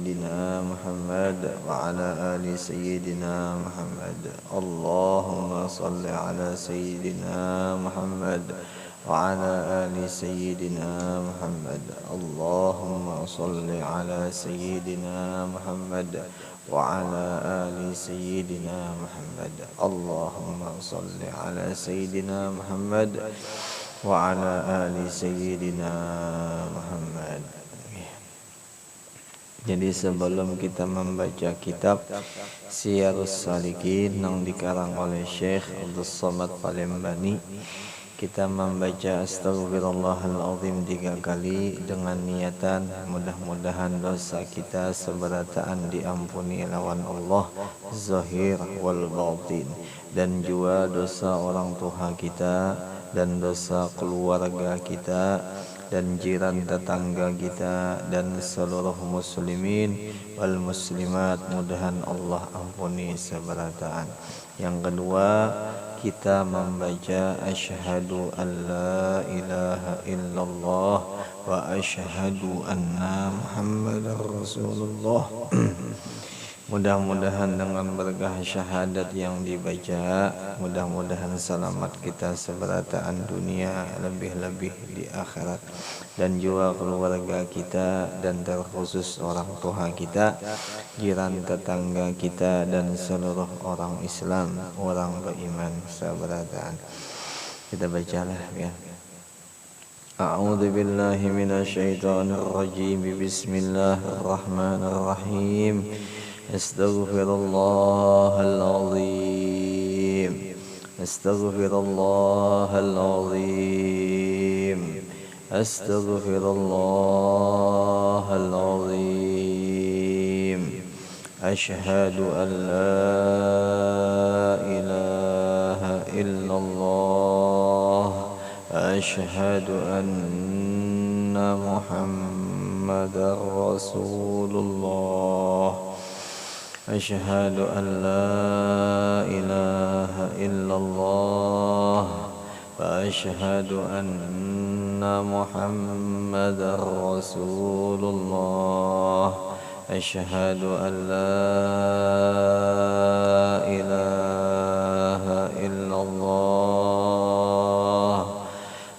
سيدنا محمد وعلى آل سيدنا محمد. اللهم صل على سيدنا محمد وعلى آل سيدنا محمد. اللهم صل على سيدنا محمد وعلى آل سيدنا محمد. اللهم صل على سيدنا محمد وعلى آل سيدنا Muhammad. Jadi sebelum kita membaca kitab Siyarus Salikin yang dikarang oleh Syekh Abdul Somad Palembani, kita membaca Astaghfirullahaladzim 3 kali dengan niatan mudah-mudahan dosa kita seberataan diampuni lawan Allah zahir wal batin, dan juga dosa orang tua kita dan dosa keluarga kita dan jiran tetangga kita dan seluruh muslimin wal muslimat, mudahan Allah ampuni seberataan. Yang kedua, kita membaca asyhadu an la ilaha illallah wa asyhadu anna muhammadar rasulullah. Mudah-mudahan dengan berkah syahadat yang dibaca, mudah-mudahan selamat kita seberataan dunia, lebih-lebih di akhirat, dan juga keluarga kita dan terkhusus orang tua kita, jiran tetangga kita dan seluruh orang Islam, orang beriman seberataan. Kita bacalah ya. A'udzu billahi minasyaitonir rajim. Bismillahirrahmanirrahim. Astaghfirullahaladzim. Astaghfirullahaladzim. Astaghfirullahaladzim. Asyhadu an la ilaha illallah. Asyhadu anna muhammadar rasulullah. Asyhadu an la ilaha illallah wa asyhadu anna muhammadar rasulullah. Asyhadu an la ilaha illallah.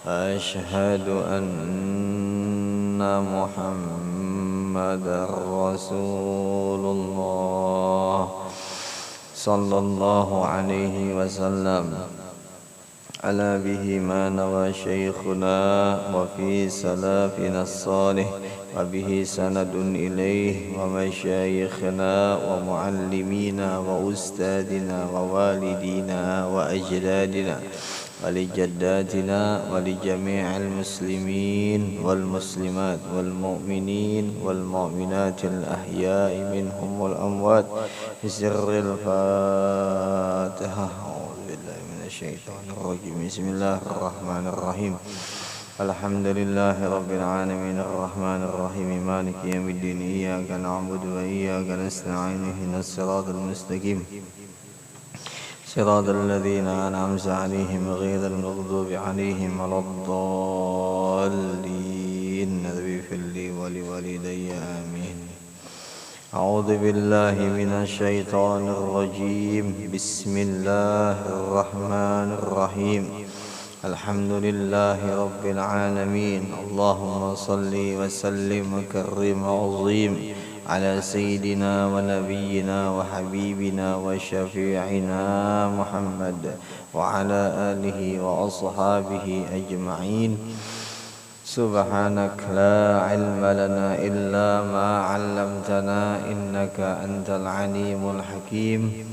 Asyhadu anna muhammadar rasulullah. Sallallahu alaihi wasallam. Ala bihi ma nawa syekhuna wa fi salafina salih wa bihi sanadun ilaih wa masyayikhna wa muallimina wa ustadina wa walidina wa ajdadina wa li jaddatina wa li jami'il muslimin wal muslimat wal mu'minin wal mu'minatil ahya'i minhum wal amwat. Bisirril Fatihah. A'udzubillahi Bismillahirrahmanirrahim. Alhamdulillahi rabbil alamin arrahmanir rahim maliki yaumiddin iyyaka na'budu wa iyyaka nasta'in ihdinas siratal mustaqim siratal ladzina an'amta 'alaihim ghairil maghdubi 'alaihim waladdallin. Rabbi firli wa liwalidayya amin. A'udzu billahi minasy syaithanir rajim. Bismillahirrahmanirrahim. Alhamdulillahi rabbil alamin. Allahumma salli wa sallim wa karrim wa azim ala sayyidina wa nabiyyina wa habibina wa syafi'ina Muhammad wa ala alihi wa ashabihi ajma'in. Subhanak la ilma lana illa ma 'allamtana innaka antal alimul hakim.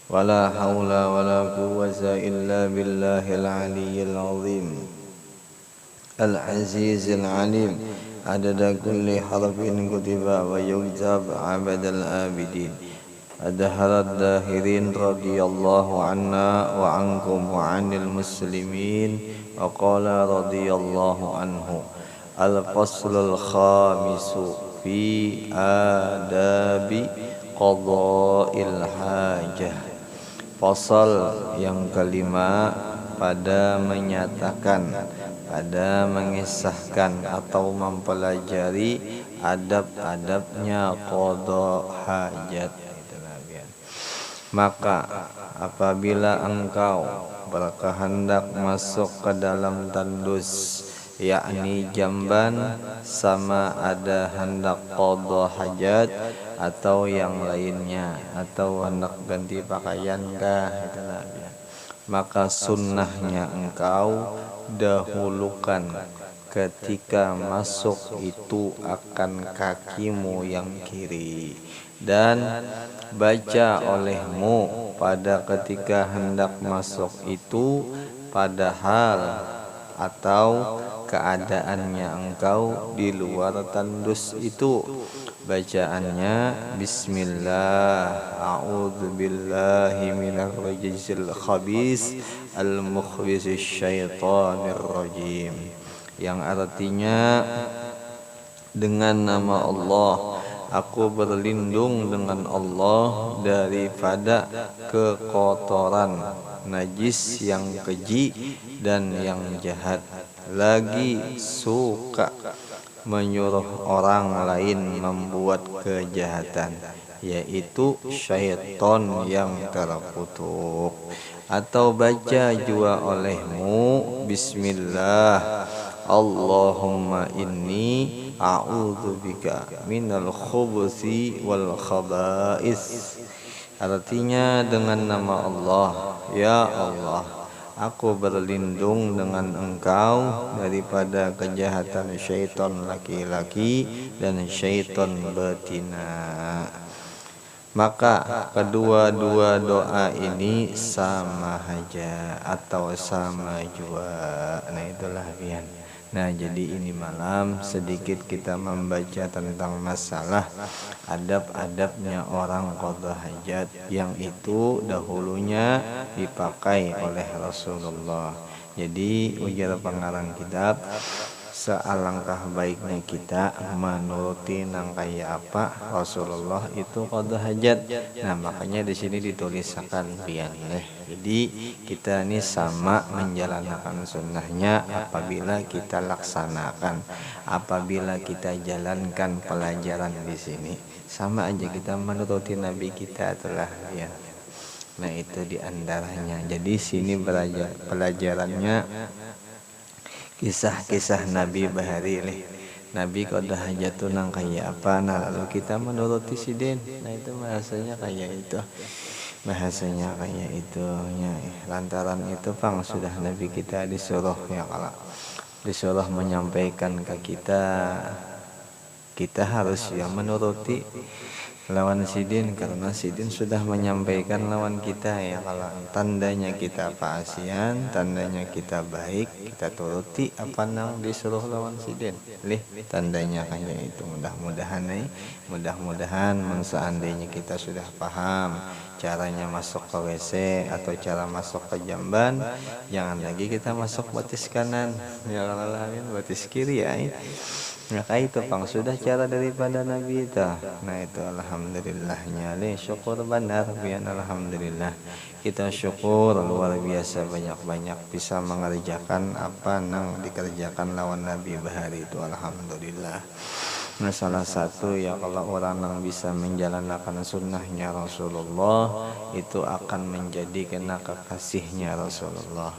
Wala haula wala quwwata illa billahil aliyyil azim. Al-azizil alim. Adada kulli harfin kutiba wa yuktab abadal abidin. Adharat dahirin radiyallahu anna wa ankum wa anil muslimin. Wa qala radiyallahu anhu. Al-faslul khamisu fi adabi qada'il hajah. Fasal yang kelima pada menyatakan, pada mengisahkan atau mempelajari adab-adabnya qada hajat. Maka apabila engkau berkehendak masuk ke dalam tandus, yakni jamban, sama ada hendak qada hajat atau yang lainnya, atau hendak ganti pakaian kah, itulah ya. Maka sunnahnya engkau dahulukan ketika masuk itu akan kakimu yang kiri, dan baca olehmu pada ketika hendak masuk itu padahal atau keadaannya engkau di luar tandus itu. Bacaannya bismillah, a'udzubillahi minarrajizil khabis al-mukhbisis syaitanir rajim, yang artinya dengan nama Allah, aku berlindung dengan Allah daripada kekotoran, najis yang keji dan yang jahat, lagi suka menyuruh orang lain membuat kejahatan, yaitu syaitan yang terkutuk. Atau baca juga olehmu bismillah, Allahumma inni a'udzubika minal khubuthi wal khaba'is. Artinya dengan nama Allah, ya Allah, aku berlindung dengan engkau daripada kejahatan syaitan laki-laki dan syaitan betina. Maka kedua-dua doa ini sama aja atau sama juga. Nah itulah pian. Nah jadi ini malam sedikit kita membaca tentang masalah adab-adabnya orang qada hajat, yang itu dahulunya dipakai oleh Rasulullah. Jadi ujar pengarang kitab, sealangkah baiknya kita menuruti nang kaya apa Rasulullah itu qada hajat. Nah makanya di sini dituliskan pian leh. Jadi kita ini sama menjalankan sunnahnya apabila kita laksanakan, apabila kita jalankan pelajaran di sini, sama aja kita menuruti Nabi kita telah ya. Nah itu diantaranya. Jadi sini pelajarannya kisah-kisah Nabi bahari leh. Nabi qada hajat nang kaya apa, nah lalu kita menuruti sidin. Nah itu bahasanya kayak itu. Bahasanya kayak itu ya. Lantaran itu pang sudah Nabi kita disuruh ya, kalau disuruh menyampaikan ke kita harus ya menuruti lawan sidin, karena sidin sudah menyampaikan lawan kita ya. Kalau tandanya kita paasian, tandanya kita baik, kita turuti apa nang disuruh lawan sidin lih, tandanya kayak itu. Mudah-mudahan seandainya kita sudah paham caranya masuk ke WC atau cara masuk ke jamban, jangan lagi kita masuk batis kanan ya, kalau lain batis kiri ya. Maka itu pang sudah cara daripada Nabi itu. Nah itu alhamdulillahnya le, syukur benar bian alhamdulillah. Kita syukur luar biasa banyak-banyak bisa mengerjakan apa nang dikerjakan lawan Nabi bahari itu alhamdulillah. Nah salah satu ya, kalau orang yang bisa menjalankan sunnahnya Rasulullah itu akan menjadi kena kekasihnya Rasulullah.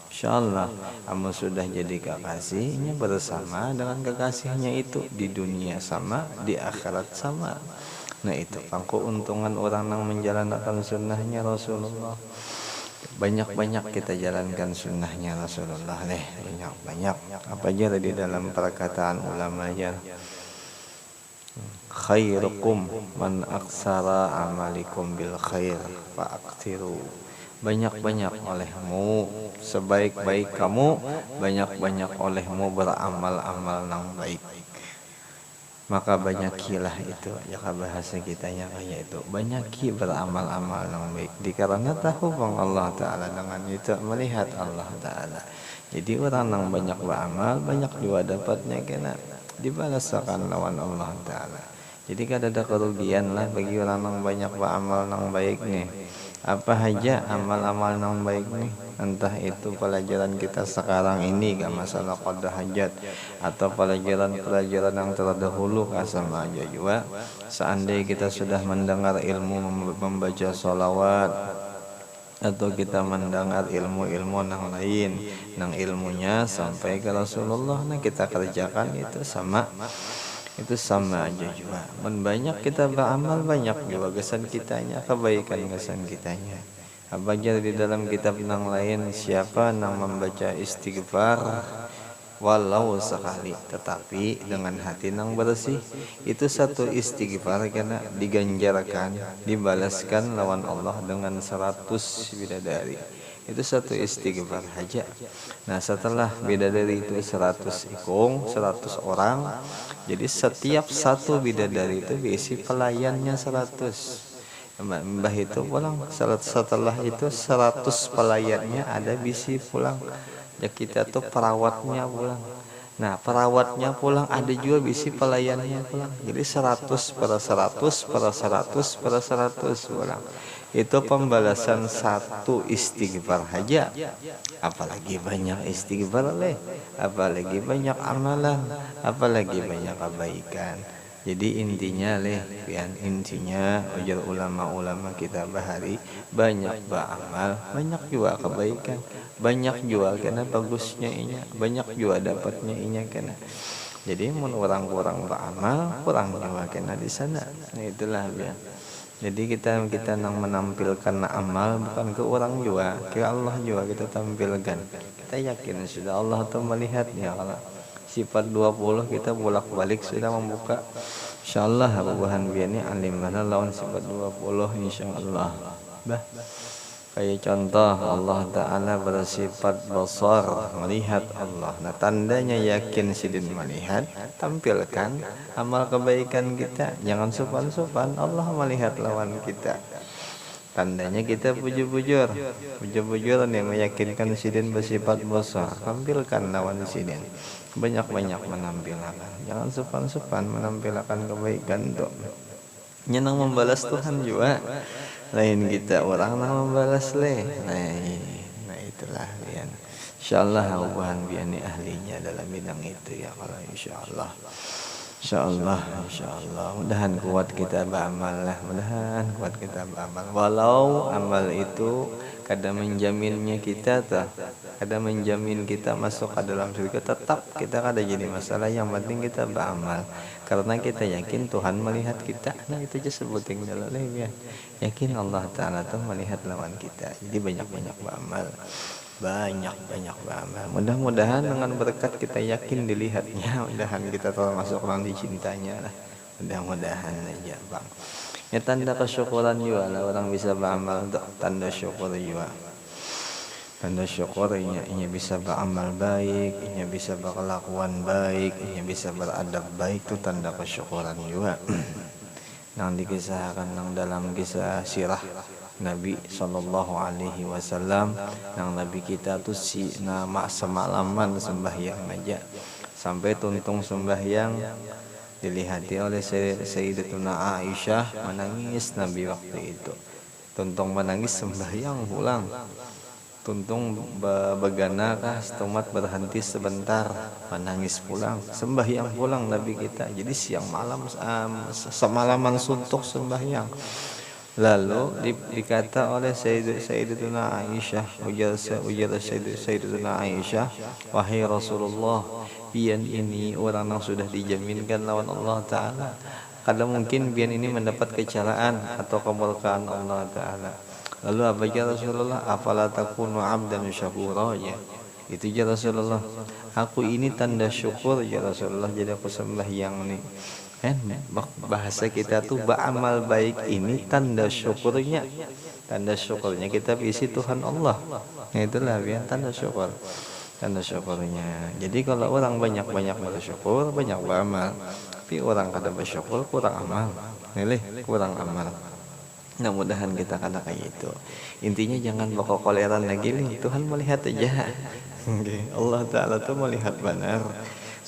InsyaAllah kamu sudah jadi kekasihnya, bersama dengan kekasihnya itu di dunia sama, di akhirat sama. Nah itu keuntungan orang yang menjalankan sunnahnya Rasulullah. Banyak-banyak kita jalankan sunnahnya Rasulullah deh, banyak-banyak. Apa aja di dalam perkataan ulama aja, khairukum man aksara amalikum bil khair fa'aktiru. Banyak-banyak olehmu, sebaik-baik kamu, banyak-banyak olehmu beramal-amal yang baik. Maka banyakilah itu ya, bahasa kitanya kayak itu, banyaki beramal-amal yang baik. Dikarenakan tahu bang Allah Ta'ala, dengan itu melihat Allah Ta'ala. Jadi orang yang banyak beramal, banyak juga dapatnya kena dibalaskan lawan Allah Ta'ala. Jadi kan ada kerugian lah bagi orang yang banyak beramal yang baik nih. Apa aja amal-amal yang baik nih, entah itu pelajaran kita sekarang ini gak masalah qada hajat, atau pelajaran-pelajaran yang terdahulu sama aja juga. Seandainya kita sudah mendengar ilmu membaca sholawat, atau kita mendengar ilmu-ilmu yang lain, yang ilmunya sampai ke Rasulullah, nah kita kerjakan itu sama aja juga. Men banyak kita beramal, banyak juga kesan kitanya, kebaikan kesan kitanya. Apa aja di dalam kitab yang lain, siapa yang membaca istighfar walau sekali tetapi dengan hati yang bersih, itu satu istighfar karena diganjarkan, dibalaskan lawan Allah dengan 100 bidadari. Itu satu istighfar aja. Nah setelah bidadari itu 100 ikung, 100 orang, jadi setiap satu bidadari itu diisi pelayannya 100. Mbah itu pulang setelah itu 100 pelayannya ada bisi pulang. Ya kita tuh perawatnya pulang. Nah perawatnya pulang, ada juga bisi pelayannya pulang. Jadi 100 per 100 per 100 per 100 pulang. Itu pembalasan satu istighfar aja. Apalagi banyak istighfar apalagi banyak amalan, apalagi banyak kebaikan. Jadi intinya intinya ujar ulama-ulama kita bahari, banyak beramal, banyak juga kebaikan, banyak juga karena bagusnya inya, banyak juga dapatnya inya karena. Jadi mun orang-orang beramal, kurang juga karena di sana. Nah itulah ya. Jadi kita nang menampilkan amal bukan ke orang juga, ke Allah juga kita tampilkan. Kita yakin sudah Allah tuh melihatnya. Kalau sifat 20 kita bolak-balik sudah membuka, insyaallah bahan biani alim mana lawan sifat 20 insyaallah. Bah kayak contoh Allah Ta'ala bersifat basar, melihat Allah. Nah tandanya yakin sidin melihat, tampilkan amal kebaikan kita, jangan sopan-sopan, Allah melihat lawan kita. Tandanya kita bujur-bujur yang meyakinkan sidin bersifat basar, tampilkan lawan sidin, banyak-banyak menampilkan, jangan sopan-sopan menampilkan kebaikan tuh. Nyenang membalas Tuhan juga, lain kita orang yang membalas nah itulah ya. Insyaallah bahan biani ahlinya dalam bidang itu ya kalau insyaallah. Mudahan kuat kita beramal lah, mudahan kuat kita beramal. Walau amal itu kada menjaminnya kita kada menjamin kita masuk ke dalam surga, tetap kita kada jadi masalah, yang penting kita beramal karena kita yakin Tuhan melihat kita. Nah itu aja sebutin dulu ya. Yakin Allah Ta'ala tuh melihat lawan kita. Jadi banyak-banyak beramal. Banyak-banyak beramal. Mudah-mudahan dengan berkat kita yakin dilihatnya, mudahan kita termasuk orang dicintanya lah. Mudah-mudahan aja bang. Ya tanda kesyukuran juga lah orang bisa beramal, untuk tanda syukur juga. Tanda syukur ini bisa beramal baik, ini bisa berkelakuan baik, ini bisa beradab baik, itu tanda kesyukuran juga. Yang dikisahkan dalam kisah sirah Nabi Sallallahu Alaihi Wasallam, yang Nabi kita tuh nama semalaman sembahyang aja, sampai tuntung sembahyang dilihati oleh Sayyidatuna Aisyah, menangis Nabi waktu itu. Tuntung menangis sembahyang pulang. Tuntung begana kah setemat berhenti sebentar, menangis pulang, sembahyang pulang Nabi kita. Jadi siang malam semalaman suntuk sembahyang. Lalu dikata oleh Sayyidatuna Aisyah, ujar Sayyidatuna Aisyah, wahai Rasulullah, pian ini orang yang sudah dijaminkan lawan Allah Ta'ala, kadang mungkin pian ini mendapat kecelakaan atau kemurkaan Allah Ta'ala. Lalu apa ya Rasulullah, afala takunu abdan syakura ya. Itu ya Rasulullah, aku ini tanda syukur ya Rasulullah, jadi aku sembahyang nih. Bahasa kita tuh beramal baik ini tanda syukurnya. Tanda syukurnya kita isi Tuhan Allah. Nah itulah ya tanda syukur. Tanda syukurnya. Jadi kalau orang banyak-banyak bersyukur, banyak beramal. Tapi orang kada bersyukur, kurang amal. Nilai kurang amal. Nah mudahan kita kada kayak itu. Intinya jangan koleran lagi nih. Tuhan melihat aja. Allah Ta'ala tuh melihat benar.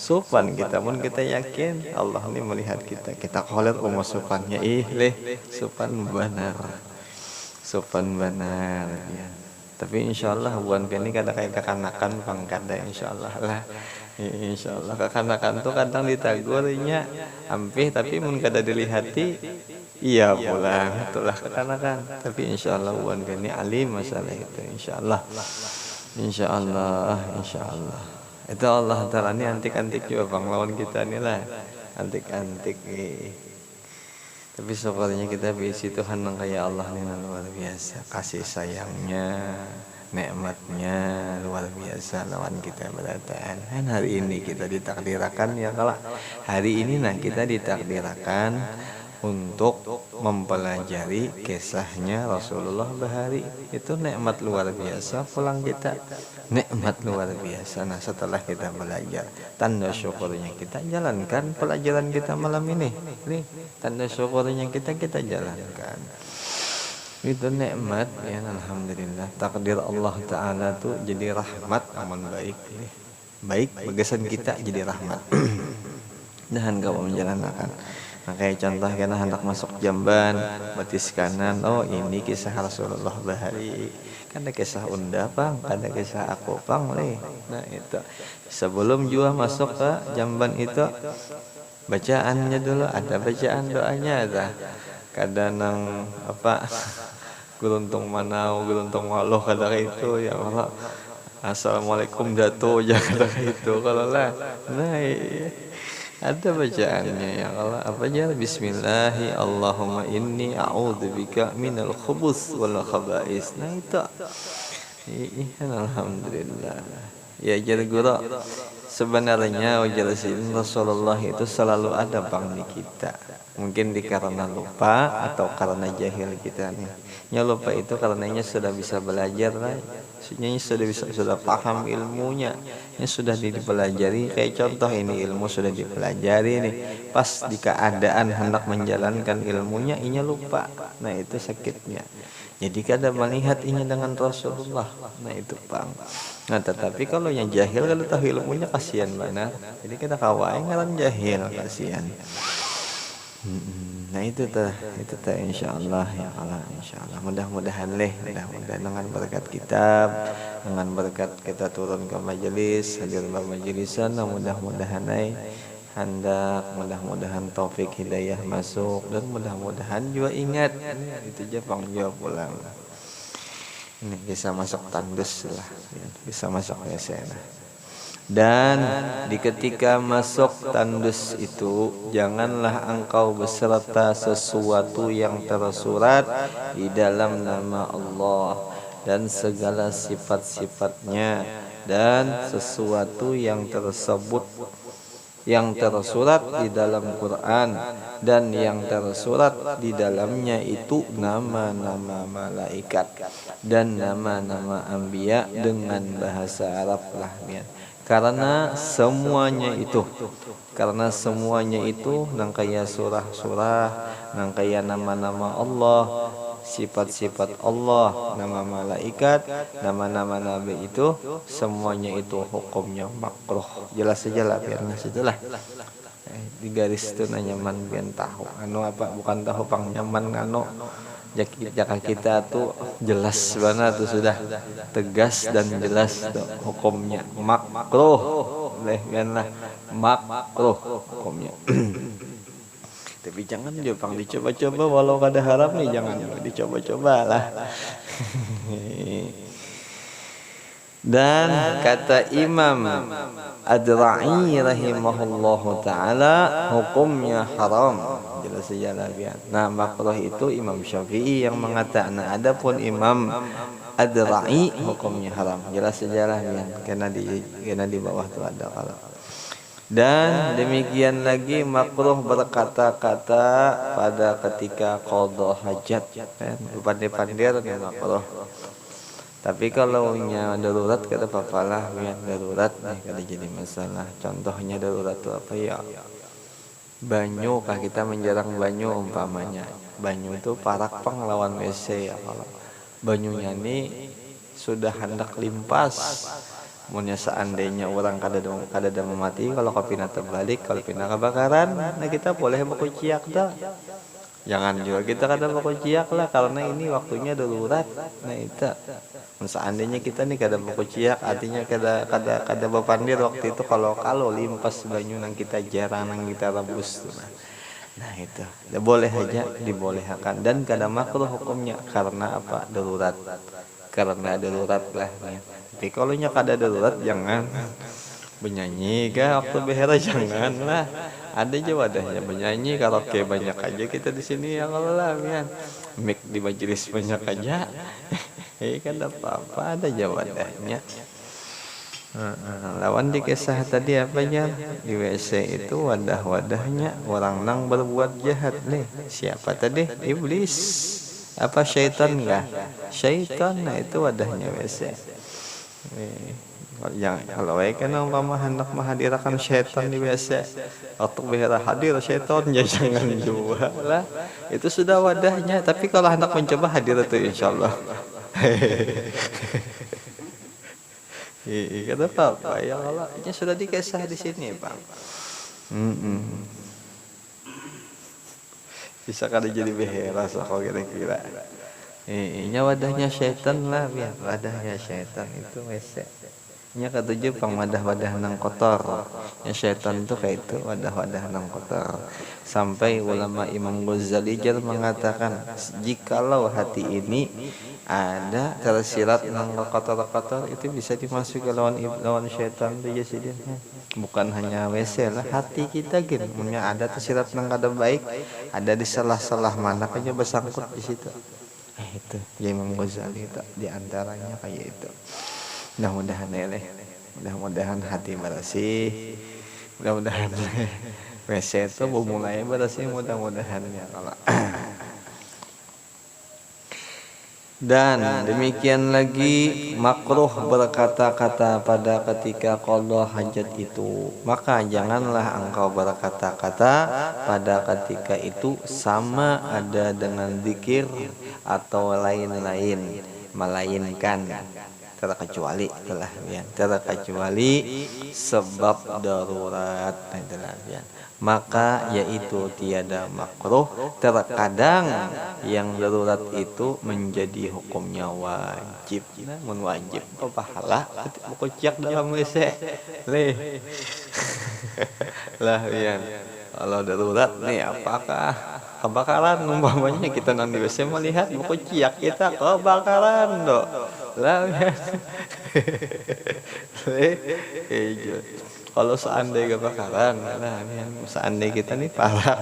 Sopan kita pun kita yakin Allah ini melihat kita. Kita koler sopannya sopan benar. sopan benar ya. Tapi insyaallah buan kini kada kayak kekanakan pang kada insyaallah lah. Insyaallah kekanakan tuh kadang ditagurnya ampih tapi mun kada dilihati iya pulang itulah kekanakan. Tapi insyaallah buan kini alim masalah itu insyaallah. Insyaallah, insyaallah. Itu Allah Ta'ala ini antik-antik juga bang lawan kita nih lah. Antik-antik tapi syukurnya kita bisi Tuhan yang kayak Allah ini luar biasa. Kasih sayangnya, nikmatnya luar biasa lawan kita berataan. Kan hari ini kita ditakdirkan ya kalau hari ini nah kita ditakdirkan untuk mempelajari kisahnya Rasulullah bahari. Itu nikmat luar biasa pulang kita. Nikmat luar biasa. Nah setelah kita belajar, tanda syukurnya kita jalankan pelajaran kita malam ini. Nih, tanda syukurnya kita jalankan. Itu nikmat ya alhamdulillah. Takdir Allah Ta'ala tuh jadi rahmat aman baik. Baik bagasan kita jadi rahmat. Dan kau menjalankan. Nah, kayak contoh karena hendak masuk jamban batis kanan, oh ini kisah Rasulullah bahari, kan ada kisah unda pang, ada kisah aku pang leh. Nah itu sebelum juga masuk ke jamban itu bacaannya dulu, ada bacaan doanya ada kadang apa geluntung manau geluntung waluh kata itu ya Allah assalamualaikum dato ya kata itu kalau lah nah ada bacaannya ya Allah apa aja bismillahi Allahumma inni a'udzubika minal khubuts wal khaba'is. Nah itu alhamdulillah ya jadi guru sebenarnya jelasin Rasulullah itu selalu ada bang di kita, mungkin karena lupa atau karena jahil kita nih. Nya lupa itu karenanya sudah bisa belajar lah, sudah paham ilmunya, ini sudah dipelajari. Kayak contoh ini ilmu sudah dipelajari nih, pas di keadaan hendak menjalankan ilmunya inya lupa. Nah itu sakitnya. Jadi kada melihat ini dengan Rasulullah. Nah itu bang. Nah tetapi kalau yang jahil kalau tahu ilmunya kasihan benar. Jadi kita kawain ngaran jahil kasihan. Nah itu tah insyaallah ya Allah insyaallah mudah-mudahan mudah-mudahan dengan berkat kitab, dengan berkat kita turun ke majelis hadir ke majelisan, mudah-mudahan hendak mudah-mudahan taufik hidayah masuk dan mudah-mudahan juga ingat itu aja pang jawab pulang ini bisa masuk tandus lah ya, bisa masuk WC lah. Dan di ketika masuk tandus itu janganlah engkau beserta sesuatu yang tersurat di dalam nama Allah dan segala sifat-sifatnya dan sesuatu yang tersebut yang tersurat di dalam Quran dan yang tersurat di dalamnya itu nama-nama malaikat dan nama-nama anbiya dengan bahasa Arab lah ya. Karena semuanya itu nang kaya surah-surah, nang kaya nama-nama Allah, sifat-sifat Allah, nama malaikat, nama-nama nabi itu semuanya itu hukumnya makruh. Jelas saja lah biar situlah. Di garis itu nyaman biar tahu. Anu apa bukan tahu pang nyaman anu jaka kita tuh jelas banget tuh sudah tegas dan jelas tuh hukumnya makruh lah makruh hukumnya. Tapi jangan juga dicoba-coba walau kada haram nih jangan dicoba-coba lah. Dan kata Imam Ad-Ra'i rahimahullahu ta'ala hukumnya haram. Jelas saja lah biar. Nah makruh itu Imam Syafi'i yang mengatakan. Nah adapun Imam Ad-Ra'i hukumnya haram. Jelas saja lah biar. Karena di bawah itu ada kalau. Dan demikian lagi makruh berkata-kata pada ketika qadha hajat. Pandai-pandai kan makruh. Tapi kalau darurat kata papalah yang darurat nih kada jadi masalah. Contohnya darurat itu apa ya? Banyu kah kita menjarang banyu umpamanya. Banyu itu parak pang lawan WC ya kalau. Banyunya ini sudah hendak limpas. Munnya seandainya orang kada ada mati kalau kopina terbalik, kalau pina kebakaran, nah kita boleh berkuciak dah. Jangan juga kita kada bakuciak lah karena ini waktunya darurat. Nah itu seandainya kita nih kada bakuciak artinya kada bapandir waktu itu kalau limpas banyu nang kita jarang nang kita rebus tuh. Nah itu boleh aja dibolehkan dan kada makruh hukumnya karena apa darurat lah ya. Tapi kalau nya kada darurat jangan bernyanyi kah waktu behera jangan lah. Ada aja wadahnya bernyanyi karaoke banyak aja kita di sini ya kalau lah ya. Mic di majelis banyak aja. Kan apa-apa ada aja wadahnya. Lawan di kisah tadi apa ya di WC itu wadah-wadahnya orang nang berbuat jahat nih. Siapa tadi? Iblis. Apa syaitan enggak? Syaitan, nah itu wadahnya WC. Yang kalau kan umpama hendak menghadirkan syaitan di WC waktu behera hadir syaitan ya jangan juga lah itu sudah wadahnya. Tapi kalau hendak mencoba hadir itu insyaallah kata apa ya Allah ini sudah dikisah di sini bang. Bisa kada jadi behera so kira-kira nya wadahnya syaitan lah biar wadahnya syaitan itu WC nya ketujuh pang wadah-wadah nang kotor ya syaitan itu kayak itu wadah-wadah nang kotor. Sampai ulama Imam Ghazali mengatakan jikalau hati ini ada tersirat nang kotor-kotor itu bisa dimasuki lawan syaitan itu jasidnya. Bukan hanya WC lah hati kita gitu punya ada tersirat nang kada baik ada di salah-salah mana aja bersangkut di situ. Itu Imam Ghazali itu diantaranya kayak itu. Mudah-mudahan hati bersih, mudah-mudahan WC itu mulai bersih mudah-mudahan ya kalau. Dan demikian lagi makruh berkata-kata pada ketika qada hajat itu. Maka janganlah engkau berkata-kata pada ketika itu sama ada dengan zikir atau lain-lain melainkan terkecuali itulah ya terkecuali sebab darurat itulah ya. Maka yaitu tiada makruh terkadang yang darurat itu menjadi hukumnya wajib. Namun wajib pahala kuciak dalam WC leh lah ya. Kalau darurat nih apakah kebakaran umpamanya kita nang di WC melihat kuciak kita kebakaran dok lah ya. Kalau seandainya kebakaran nah seandainya kita nih parah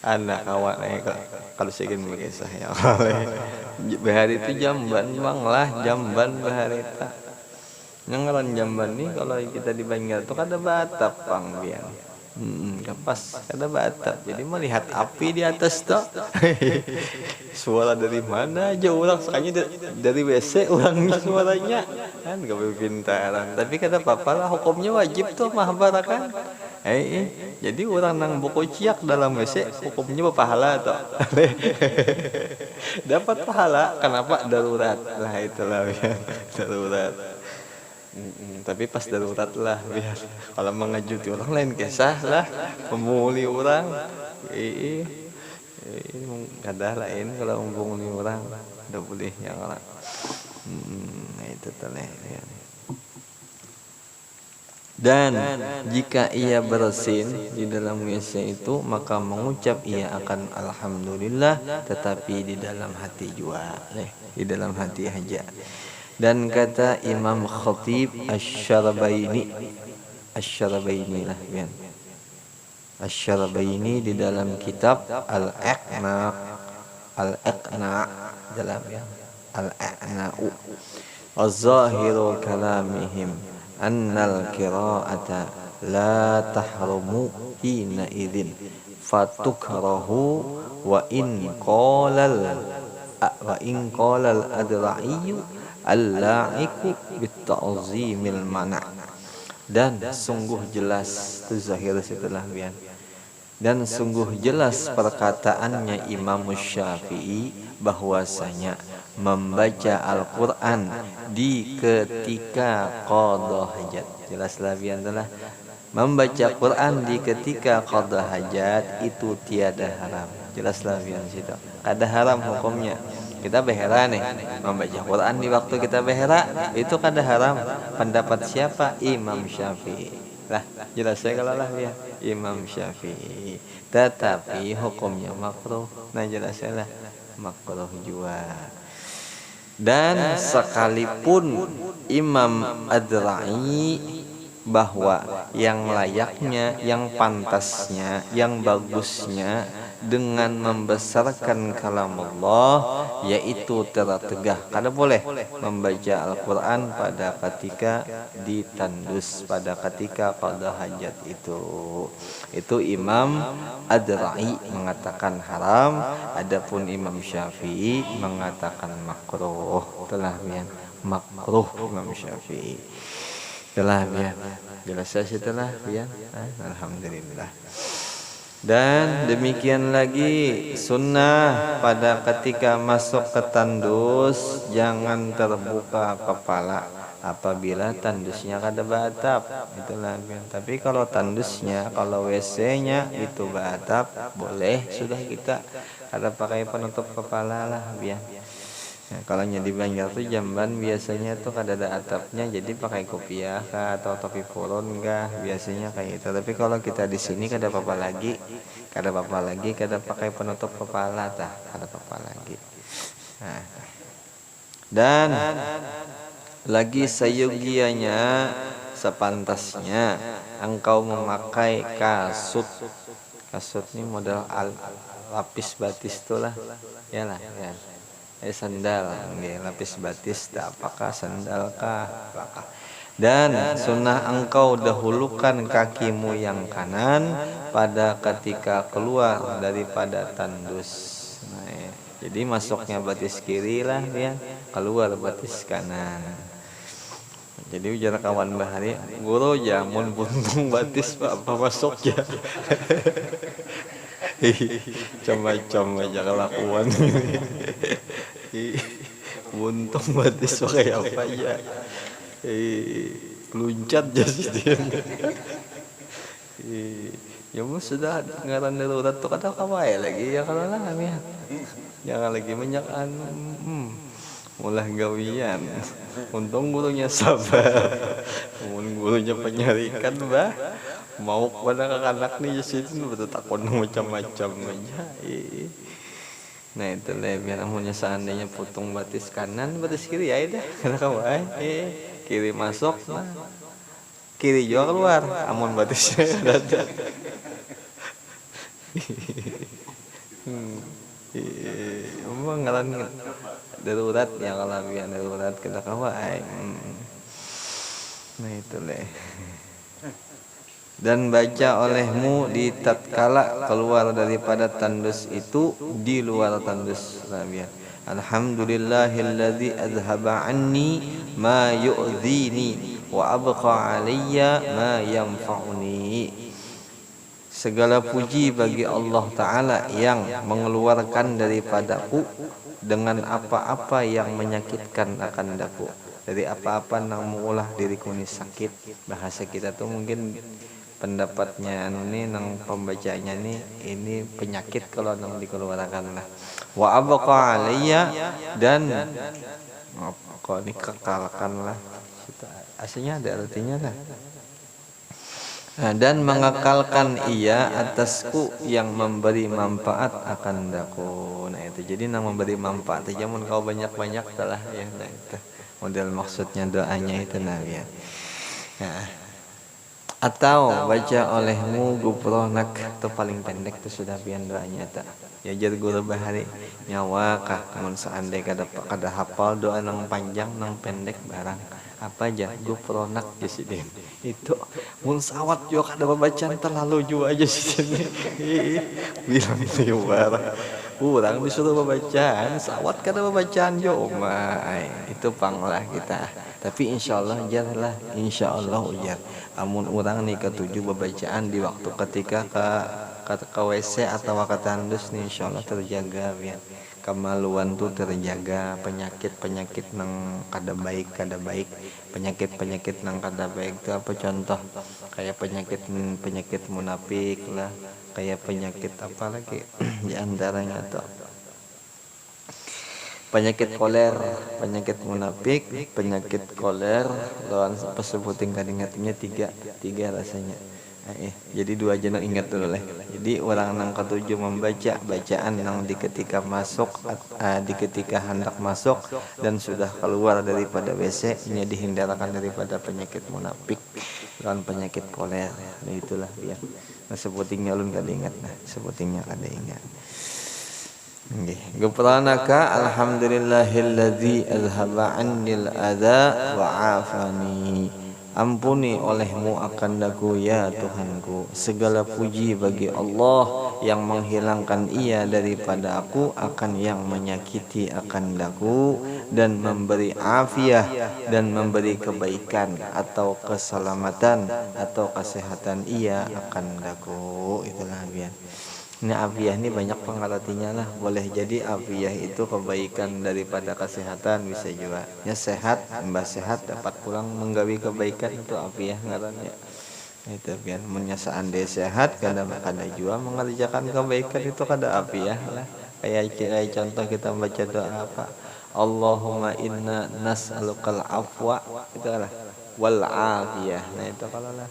anak kawan kalau segini mengisah ya bahari itu jamban bang lah jamban bahari tak ngaran jamban nih kalau kita di Banjar tuh kada batap bang biar kapas kada batap jadi melihat api di atas tuh suara dari mana aja orang sekanya dari WC orangnya suaranya kan gak pintaran tapi kada apa-apa lah hukumnya wajib tuh mahbara kan jadi orang nang bukuciak dalam WC hukumnya berpahala tuh dapat pahala kenapa darurat lah itulah ya darurat. Tapi pas darurat lah biar kalau mengajuti orang lain kisah lah memuli orang kada lain kalau memuli orang udah boleh yang lah itu teh ya. Dan jika ia bersin di dalam WC itu maka mengucap ia akan alhamdulillah tetapi di dalam hati juga di dalam hati aja. Dan kata Imam Khatib Asy-Syarabaini lah kan. Asy-Syarabaini di dalam kitab Al-Iqna dalam ya Al-Iqna'u az-zahiru kalamihim annal qira'ata la tahrumu hina idzin fatukrahu wa in qala al-adra'i al-la'iku bitta'zimil mana'. Dan sungguh jelas itu zahir setelah bian. Dan sungguh jelas perkataannya Imam Syafi'i bahwasanya membaca Al-Qur'an di ketika qada hajat. Jelaslah bian telah Membaca Quran di ketika qada hajat itu tiada haram. Jelaslah biar situ. Kada haram hukumnya. Kita behera nih, membaca Quran di waktu kita behera itu kada haram. Pendapat siapa? Imam Syafi'i. Lah, jelas saya kalau lah ya Imam Syafi'i. Tetapi hukumnya makruh. Nah, jelas saya lah makruh juga. Dan sekalipun Imam Ad-Ra'i bahwa yang layaknya, yang pantasnya, yang bagusnya dengan membesarkan kalam Allah yaitu tertegah. Kada boleh membaca Al-Quran pada ketika ditandus, pada ketika qada hajat itu Imam Ad-Ra'i mengatakan haram, adapun Imam Syafi'i mengatakan makruh. Telah ya makruh Imam Syafi'i. Telah ya jelas setelah ya alhamdulillah. Dan demikian lagi sunnah pada ketika masuk ke tandus jangan terbuka kepala apabila tandusnya kada batap, itulah ya. Tapi kalau tandusnya, kalau WC-nya itu batap, boleh sudah kita ada pakai penutup kepala lah ya. Nah, kalau di Banjar tuh jamban biasanya tuh kada ada atapnya, jadi pakai kopiah kah atau topi purun kah biasanya kayak itu. Tapi kalau kita di sini kada apa-apa lagi, kada pakai penutup kepala tah, kada apa-apa lagi. Nah, dan lagi seyogianya sepantasnya engkau memakai kasut. Kasut ini model lapis batis itulah, ya lah ya. Sandal, lapis batis, apakah sandal kah? Dan sunnah engkau dahulukan kakimu yang kanan pada ketika keluar daripada tandus. Nah, ya. Jadi masuknya batis kiri lah ya, keluar batis kanan. Jadi ujar kawan bahari, guru jamun buntung batis apa masuk ya. Coba aja kelakuan. Buntung batis pakai apa ya? Luncat jadi dia. Ya mus sudah ngaran darurat tuh kata kawai lagi ya kalau lah ya. Jangan lagi menyakan mulah gawian. Untung gurunya sabar. Gurunya penyarikan bah. Mau pada anak nih jadi betul takut macam-macam aja. Nah itu lah biar amunnya seandainya putung batis kanan, batis kiri ya dah. Kata kawan, kiri masuk, nah. Kiri juga keluar. Amun batisnya ada. Emang ngaran darurat ya kalau biar darurat kata kawan. Nah itu lah. Dan baca olehmu di tatkala keluar daripada tandus itu di luar tandus ya. Alhamdulillahilladzi azhaba anni ma yu'dhini wa abqa alayya ma yanfa'uni. Segala puji bagi Allah Ta'ala yang mengeluarkan daripadaku dengan apa-apa yang menyakitkan akan daku. Dari apa-apa yang mengulah diriku ini sakit. Bahasa kita tuh mungkin pendapatnya ini nang pembacanya ini penyakit kalau nang dikeluarkan lah. Wa abqa alayya dan kok dikekalkan lah. Aslinya ada artinya lah. Nah, dan mengekalkan ia atasku yang memberi manfaat akan daku. Nah itu jadi nang memberi manfaat aja mun kau banyak-banyak telah ya. Nah itu model maksudnya doanya itu nah ya. Nah, atau baca olehmu gupronak itu paling pendek itu sudah pian doanya tak ya jar guru bahari nyawa kah mun seandai kada hafal doa nang panjang nang pendek barang apa aja gupronak jadi itu mun sawat juga kada bacaan terlalu juga aja sih bilang itu barang urang disuruh bacaan sawat kada bacaan jo itu panglah kita. Tapi insyaallah jarlah insyaallah ujar amun urang nih ketujuh bacaan di waktu ketika ke WC atau ke tandus nih insyaallah terjaga ya. kemaluan tuh terjaga, penyakit nang kada baik, penyakit nang kada baik itu apa contoh, kayak penyakit munafik lah, kayak penyakit apa lagi di antaranya tuh penyakit koler, penyakit munafik, penyakit koler, lawan apa sebutin kadingatnya tiga rasanya. Jadi dua aja nang ingat dulu lah. Jadi orang nang ketujuh membaca bacaan nang di ketika masuk, di ketika hendak masuk dan sudah keluar daripada WC, nya dihindarkan daripada penyakit munafik dan penyakit koler. Nah itulah dia. Nah sebutinnya ulun kada ingat, nah sebutinnya kada ingat. Nggih, gufranaka alhamdulillahilladzi azhaba 'annil adza wa 'afani. Ampuni olehmu akan daku ya Tuhanku. Segala puji bagi Allah yang menghilangkan ia daripada aku akan yang menyakiti akan daku dan memberi afiah dan memberi kebaikan atau keselamatan atau kesehatan ia akan daku. Itulah biar. Ini afiah ini banyak pengartinya lah. Boleh jadi afiah itu kebaikan daripada kesehatan, bisa juga ya sehat, mbah sehat dapat pulang menggawi kebaikan, itu afiah ngarannya. Itu biar menyasaan dia sehat kada juga mengerjakan kebaikan, itu kada afiah lah. Kayak contoh kita baca doa apa? Allahumma inna nas'alukal afwa, itu lah wal afiyah. Nah itu kalau lah,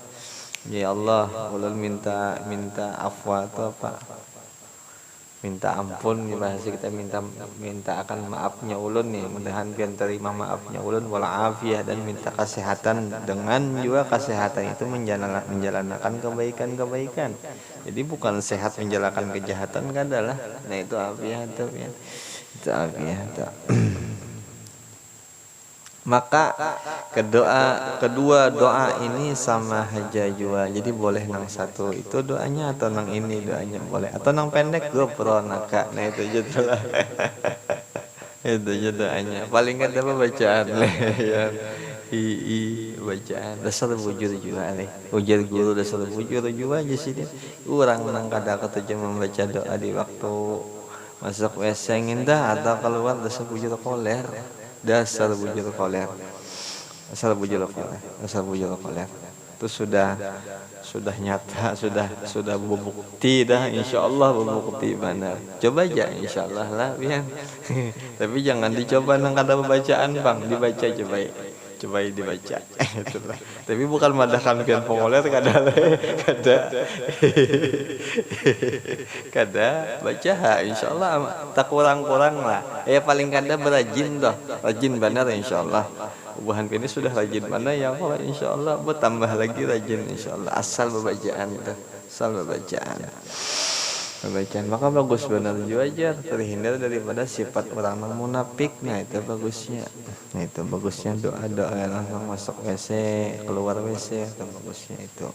ya Allah, ulun minta afwa itu apa? Minta ampun, bahasa kita minta akan maafnya ulun nih, mudahan pian terima maafnya ulun, wala afiyah, dan minta kesehatan, dengan juga kesehatan itu menjalankan kebaikan. Jadi bukan sehat menjalankan kejahatan kan adalah. Nah itu afiyah tuh ya. Itu afiyah tuh. Maka kedua doa ini sama aja jua. Jadi boleh nang satu itu doanya atau nang ini doanya boleh, atau nang pendek gufranaka. Nah itu aja lah. Itu aja doanya. Paling kan apa bacaan ya. Bacaan dasar bujur juga nih. Ujar guru dasar bujur juga aja sih dia. Orang nang kada ketujuh membaca doa di waktu masuk WC ngindah atau keluar dasar bujur koler. Dasar bujur koler itu sudah nyata, sudah berbukti dah, insyaallah berbukti benar. Coba aja insyaallah lah biar. Tapi jangan dicoba nang kada bacaan bang, dibaca coba dibaca. Itulah. Tapi bukan madahkan pian pengoler kada baca insyaallah tak kurang-kurang lah. Ya paling kada berajin toh, rajin benar insyaallah. Ubahan ini sudah rajin mana ya Allah insyaallah, bertambah lagi rajin insyaallah, asal bacaan itu, bacaan maka bagus benar juga aja, terhindar daripada sifat orang yang munafik. Nah itu bagusnya, doa langsung masuk WC keluar WC, itu bagusnya itu.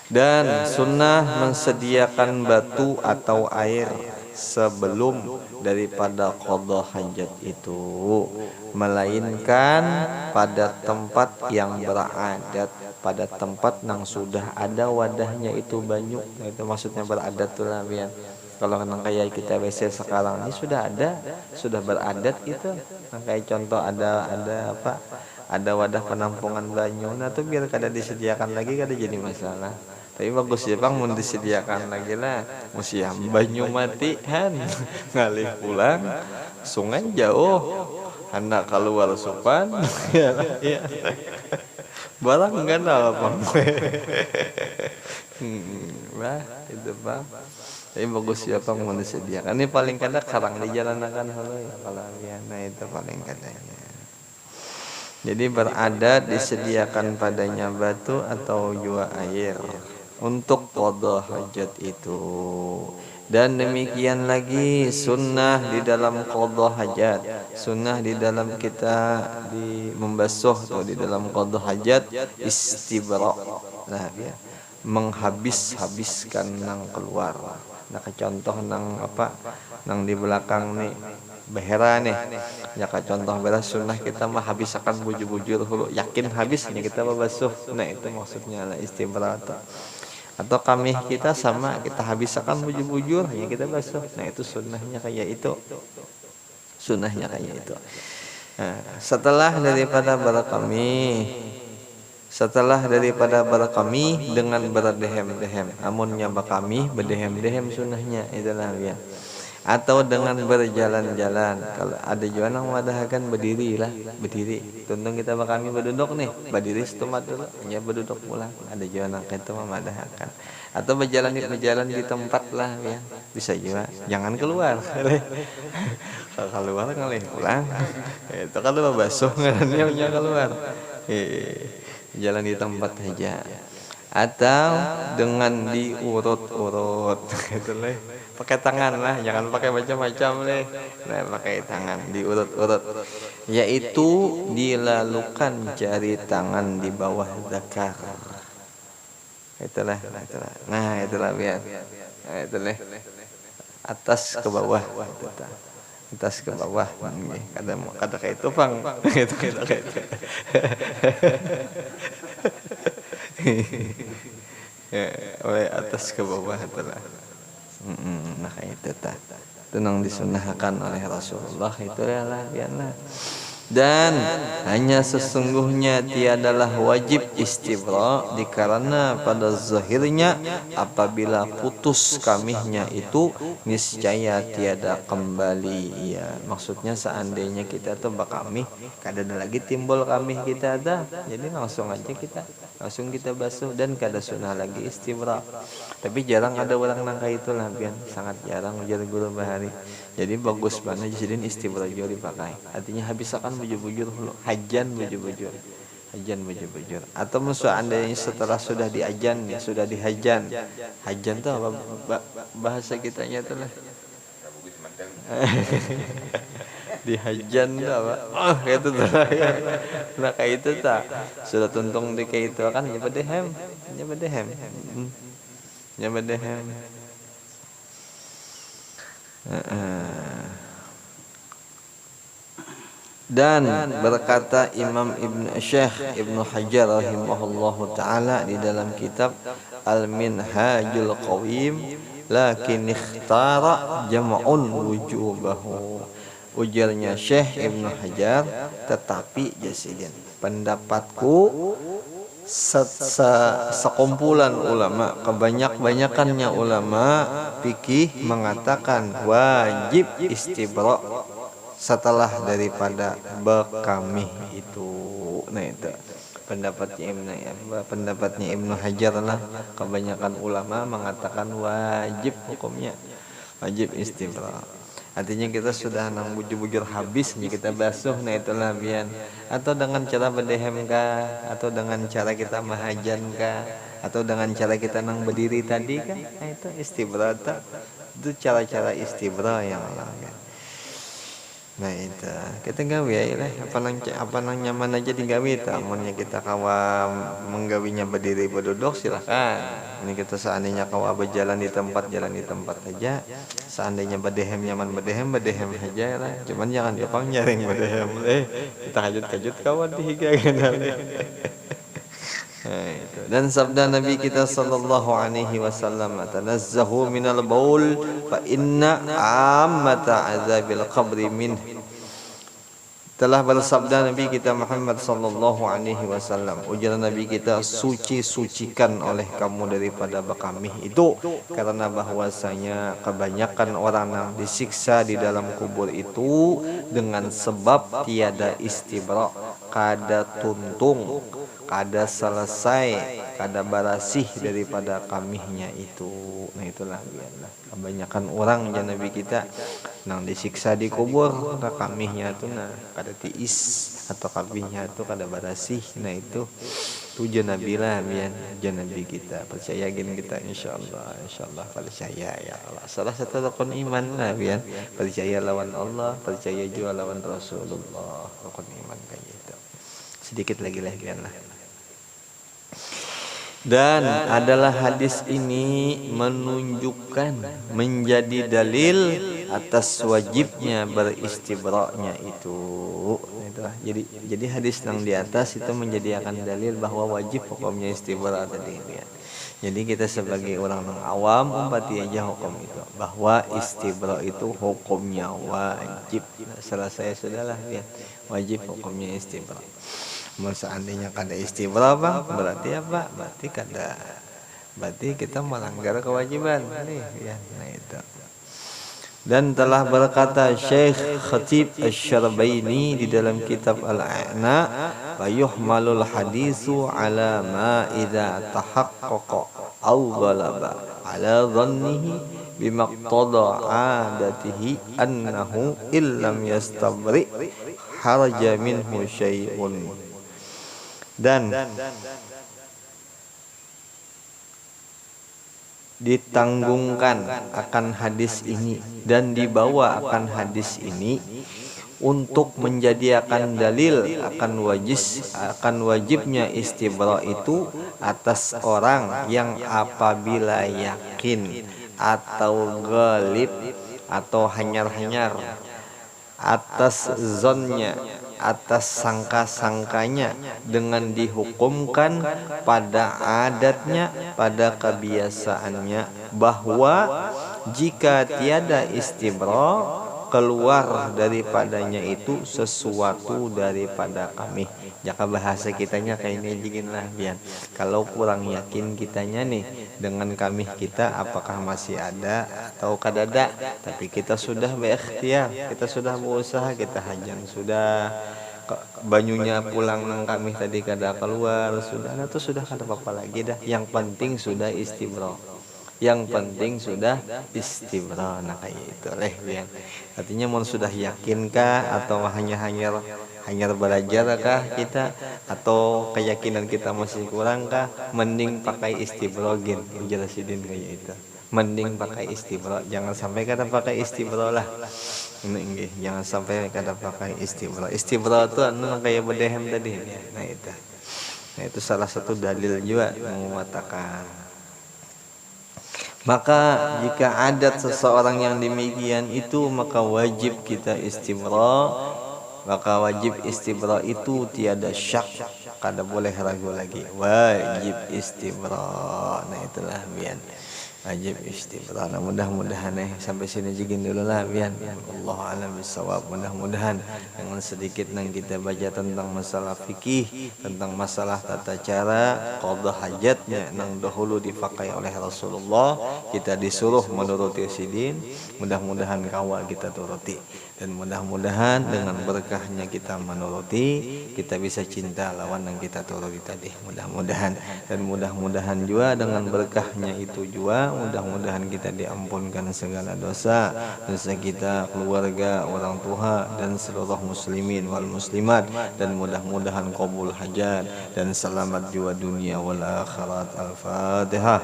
Dan sunnah mensediakan batu atau air sebelum daripada qadha hajat itu, melainkan pada tempat yang beradat, pada tempat yang sudah ada wadahnya itu banyu. Itu maksudnya beradat tuh lah biar. Kalau nang kayak kita WC sekarang ini sudah beradat gitu. Nah, kayak contoh ada apa? Ada wadah penampungan banyu. Nah tuh biar kada disediakan lagi kada jadi masalah. Tapi bagus ya bang, mau disediakan lagi lah. Musia banyu mati han ngalih pulang sungai jauh, hendak keluar supan ya. Barang enggak lah bang. Bah itu bang. Tapi bagus ya bang, mau disediakan. Ini paling kada karang di jalan akan halo ya kalau ya. Nah itu paling kadanya. Jadi beradat disediakan padanya batu atau jua air untuk qadha hajat itu. Dan demikian lagi sunnah di dalam qadha hajat, sunnah di dalam kita di membasuh atau di dalam qadha hajat istibra. Nah ya, menghabiskan nang keluar. Nah contoh nang apa, nang di belakang nih behera nih ya, ka contoh behera sunnah kita mah habiskan bujur-bujur hulu, yakin habisnya kita membasuh. Nah itu maksudnya lah istibra. Atau kamih kita sama kita habiskan bujur-bujur hanya kita basuh. Nah itu sunnahnya kayak itu. Sunnahnya kayak itu. Nah, setelah daripada berkami dengan berdehem-dehem, amunnya bakami berdehem-dehem sunnahnya itulah ya. Atau dengan berjalan-jalan. Kalau ada juga yang madahkan berdiri lah, berdiri. Tuntung kita bakami berduduk nih, berdiri setempat dulu, hanya berduduk pulang. Ada juga yang itu memadahkan. Atau berjalan di tempat lah ya, bisa juga. Jangan keluar. Kalau keluar kali pulang. Itu kalau basuh ngannya keluar. Jalan di tempat aja. Atau dengan diurut-urut gitu lah. Pakai tangan lah, jangan pakai macam-macam leh. Nah, pakai tangan diurut-urut. Yaitu dilalukan jari tangan di bawah zakar. Itulah. Nah, itulah biar. Nah, itulah. Atas ke bawah itu ta. Atas ke bawah. Kada kayak itu, Bang. Itu kayak itu. Ya, oleh atas ke bawah itulah. Nah itu tenang disunahkan oleh Rasulullah itu adalah biarlah. Dan hanya sesungguhnya tiadalah wajib istibra dikarena pada zahirnya apabila putus kamihnya itu niscaya tiada kembali. Ya, maksudnya seandainya kita tuh bakamih kada ada lagi timbul kamih kita ada, jadi langsung kita basuh dan kada sunah lagi istibra. Tapi jarang ada orang nangka itulah biar sangat jarang ujar guru bahari. Jadi bagus banget jadi istibra juga dipakai. Artinya habiskan bujur-bujur hajan bujur-bujur. Atau seandainya setelah sudah diajan ya sudah dihajan. Hajan tuh apa bahasa kitanya tuh lah. Dihajan tuh apa? Oh, itu tuh. Nah kayak itu tak sudah tuntung di kayak itu kan nyebedehem. Dan berkata Imam Syekh Ibnu Hajar rahimahullahu taala di dalam kitab Al-Minhajul Qawim, lakin ikhtara jam'un wujubahu. Ujarnya Syekh Ibnu Hajar, tetapi jasidin pendapatku sekumpulan ulama, kebanyakannya ulama fikih mengatakan wajib istibra setelah daripada bakamih itu. Nah itu pendapatnya Ibnu Hajar lah. Kebanyakan ulama mengatakan wajib hukumnya, wajib istibra. Artinya kita sudah nang bujur-bujur habis kita basuh, nah itulah bian. Atau dengan cara berdehem kah, atau dengan cara kita mahajan kah, atau dengan cara kita nang berdiri tadi kan, nah itu istibra. Itu cara-cara istibra yang lain. Nah itu kita gawe lah apa nang nyaman aja digawe. Amunnya kita kawa menggawinya berdiri berduduk silahkan. Ini kita seandainya kawa berjalan di tempat aja. Seandainya berdehem nyaman berdehem aja lah. Cuman jangan gampang nyaring berdehem kita kajut kawan dihiga kan. Dan sabda Nabi kita sallallahu alaihi wasallam, tanazzahu minal baul fa inna ammata azabil qabri min. Telah bersabda Nabi kita Muhammad sallallahu alaihi wasallam, ujar Nabi kita, sucikan oleh kamu daripada bakamih itu, karena bahwasanya kebanyakan orang yang disiksa di dalam kubur itu dengan sebab tiada istibra, kada tuntung, kada selesai, kada barasih daripada kamihnya itu. Nah itulah biarlah kebanyakan orang ya Nabi kita nang disiksa di kubur kamihnya itu nah kada tiis atau kamihnya itu kada barasih. Nah itu tujuan Nabi lah biar Nabi kita percaya gini kita insyaallah percaya ya Allah. Salah satu rukun iman lah biar percaya lawan Allah, percaya juga lawan Rasulullah, rukun iman kayak gitu. Sedikit lagi lah biarlah. Dan adalah hadis ini menunjukkan menjadi dalil atas wajibnya beristibra'-nya itu. Itulah. Jadi hadis yang di atas itu menjadikan dalil bahwa wajib hukumnya istibra' tadi ya. Jadi kita sebagai orang awam umpati aja hukum itu bahwa istibra' itu hukumnya wajib. Nah, selesai sudahlah ya. Wajib hukumnya istibra'. Seandainya kada istibra' Bang, berarti apa? Berarti kita melanggar kewajiban nih ya. Nah itu. Dan telah berkata Syekh Khatib Asy-Syarbaini di dalam kitab Al-A'na, wa yuhmalul hadisu ala ma idza tahaqqaqa aw ghalaba ala dhannihi bimaqtada 'adatihi annahu illam yastabri haraja minhu syai'un. Dan ditanggungkan akan hadis ini dan dibawa akan hadis ini untuk menjadikan dalil akan wajibnya istibra' itu atas orang yang apabila yakin atau ghalib atau hanyar-hanyar atas zonnya, atas sangka-sangkanya dengan dihukumkan pada adatnya, pada kebiasaannya, bahwa jika tiada istibra' keluar daripadanya itu sesuatu daripada kami. Jaka bahasa kitanya kayak ini jigin lah biar. Kalau kurang yakin kitanya nih dengan kami kita apakah masih ada atau kadada, tapi kita sudah berikhtiar, kita sudah berusaha, kita hajang sudah banyunya pulang nang kami tadi kada keluar sudah, nah tuh sudah kada apa-apa lagi dah. Yang penting sudah istibra'. Yang penting sudah istibra'. Nah kayak itu leh biar. Artinya mau sudah yakinkah atau hanya belajar kah kita, atau keyakinan kita masih kurang kah, mending pakai istibra' gin jelasidin kayak itu. Mending pakai istibra', jangan sampai kada pakai istibra' lah. Ini jangan sampai kada pakai istibra'. Istibra' itu anu kayak bedehem tadi. Nah itu. Nah itu salah satu dalil juga mengatakan. Maka jika adat seseorang yang demikian itu, maka wajib kita istibra'. Maka wajib istibra' itu tiada syak, kada boleh ragu lagi. Wajib istibra'. Nah itulah bian. Wajib istibra'. Nah, mudah-mudahan sampai sini jigin dulu lah bian. Allah alam bisawab. Mudah-mudahan dengan sedikit yang kita baca tentang masalah fikih, tentang masalah tata cara qada hajatnya yang dahulu dipakai oleh Rasulullah, kita disuruh menuruti sidin. Mudah-mudahan kawal kita turuti, dan mudah-mudahan dengan berkahnya kita menuruti, kita bisa cinta lawan yang kita turuti tadi. Mudah-mudahan, dan mudah-mudahan juga dengan berkahnya itu juga mudah-mudahan kita diampunkan segala dosa kita, keluarga, orang tua, dan seluruh muslimin wal muslimat, dan mudah-mudahan qabul hajat dan selamat juga dunia wal akhirat. Al-Fatihah.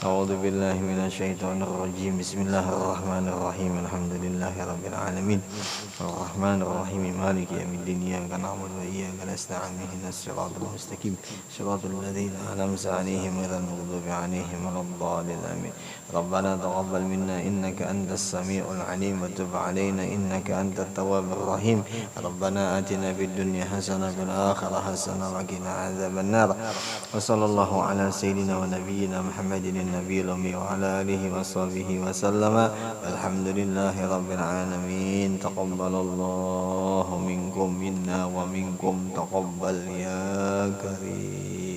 A'udzubillahi minasyaitonir rajim. Bismillahirrahmanirrahim. Alhamdulillahirabbil alamin. Arrahmanir rahim. Maliki yaumiddin. Iyyaka na'budu wa iyyaka nasta'in. Ihdinas siratal mustaqim. Siratal ladzina an'amta 'alaihim ghairil maghdubi 'alaihim waladdallin. ربنا تقبل منا إنك أنت السميع العليم وتب علينا إنك أنت التواب الرحيم ربنا آتنا في الدنيا حسنة وفي الآخرة حسنة وقنا عذاب النار وصلى الله على سيدنا ونبينا محمد النبي الأمي وعلى آله وصحبه وسلم والحمد لله رب العالمين تقبل الله منكم منا ومنكم تقبل يا كريم.